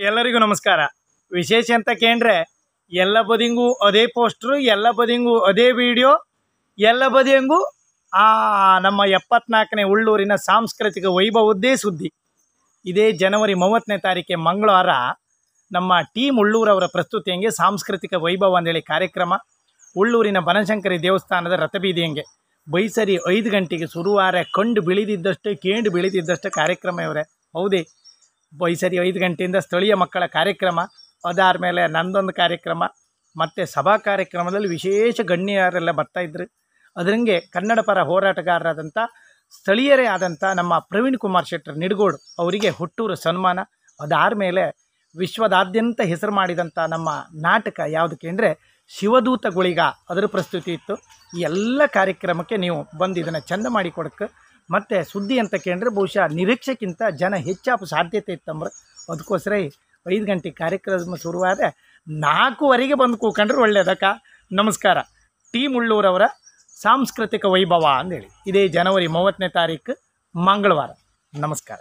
ಎಲ್ಲರಿಗೂ ನಮಸ್ಕಾರ. ವಿಶೇಷ ಅಂತ ಕೇಂದ್ರೆ ಎಲ್ಲ ಬದಿಗೂ ಅದೇ ಪೋಸ್ಟ್ರು, ಎಲ್ಲ ಬದಿಗೂ ಅದೇ ವಿಡಿಯೋ, ಎಲ್ಲ ಬದಿಯಂಗೂ ನಮ್ಮ 74ನೇ ಉಳ್ಳೂರಿನ ಸಾಂಸ್ಕೃತಿಕ ವೈಭವದ್ದೇ ಸುದ್ದಿ. ಇದೇ ಜನವರಿ 30ನೇ ತಾರೀಕೆ ಮಂಗಳವಾರ ನಮ್ಮ ಟೀಮ್ ಉಳ್ಳೂರವರ ಪ್ರಸ್ತುತಿಯಂಗೆ ಸಾಂಸ್ಕೃತಿಕ ವೈಭವ ಅಂದೇಳಿ ಕಾರ್ಯಕ್ರಮ ಉಳ್ಳೂರಿನ ಬನಶಂಕರಿ ದೇವಸ್ಥಾನದ ರಥಬೀದಿಯಂಗೆ ಬೈಸರಿ 5 ಗಂಟೆಗೆ ಶುರುವಾರೆ. ಕಂಡು ಬೆಳೆದಿದ್ದಷ್ಟು ಕೇಂಡು ಬೆಳೆದಿದ್ದಷ್ಟು ಕಾರ್ಯಕ್ರಮ ಇವರೇ. ಹೌದೇ, ಬೈಸರಿ 5 ಗಂಟೆಯಿಂದ ಸ್ಥಳೀಯ ಮಕ್ಕಳ ಕಾರ್ಯಕ್ರಮ, ಅದಾದ ಮೇಲೆ ನಂದೊಂದು ಕಾರ್ಯಕ್ರಮ, ಮತ್ತು ಸಭಾ ಕಾರ್ಯಕ್ರಮದಲ್ಲಿ ವಿಶೇಷ ಗಣ್ಯರೆಲ್ಲ ಬರ್ತಾಯಿದ್ರು. ಅದರಂಗೆ ಕನ್ನಡ ಪರ ಹೋರಾಟಗಾರರಾದಂಥ ಸ್ಥಳೀಯರೇ ಆದಂಥ ನಮ್ಮ ಪ್ರವೀಣ್ ಕುಮಾರ್ ಶೆಟ್ಟರ್ ನಿಡಗೋಡು ಅವರಿಗೆ ಹುಟ್ಟೂರು ಸನ್ಮಾನ. ಅದಾದ ಮೇಲೆ ವಿಶ್ವದಾದ್ಯಂತ ಹೆಸರು ಮಾಡಿದಂಥ ನಮ್ಮ ನಾಟಕ ಯಾವುದಕ್ಕೆ ಅಂದರೆ ಶಿವದೂತ ಗುಳಿಗ, ಅದರ ಪ್ರಸ್ತುತಿ ಇತ್ತು. ಈ ಎಲ್ಲ ಕಾರ್ಯಕ್ರಮಕ್ಕೆ ನೀವು ಬಂದು ಇದನ್ನು ಚಂದ ಮಾಡಿ ಕೊಡಕ್ಕೆ. ಮತ್ತು ಸುದ್ದಿ ಅಂತ ಕೇಳಿದ್ರೆ ಬಹುಶಃ ನಿರೀಕ್ಷೆಗಿಂತ ಜನ ಹೆಚ್ಚಾಪ ಸಾಧ್ಯತೆ ಇತ್ತಂದ್ರೆ ಅದಕ್ಕೋಸ್ಕರ 5 ಗಂಟೆ ಕಾರ್ಯಕ್ರಮ ಶುರುವಾದರೆ 4ವರೆಗೆ ಬಂದು ಕೂಕೊಂಡ್ರೆ ಒಳ್ಳೆಯದಕ್ಕ. ನಮಸ್ಕಾರ. ಟೀಮ್ ಉಳ್ಳೂರವರ ಸಾಂಸ್ಕೃತಿಕ ವೈಭವ ಅಂದೇಳಿ ಇದೇ ಜನವರಿ 30ನೇ ತಾರೀಕು ಮಂಗಳವಾರ. ನಮಸ್ಕಾರ.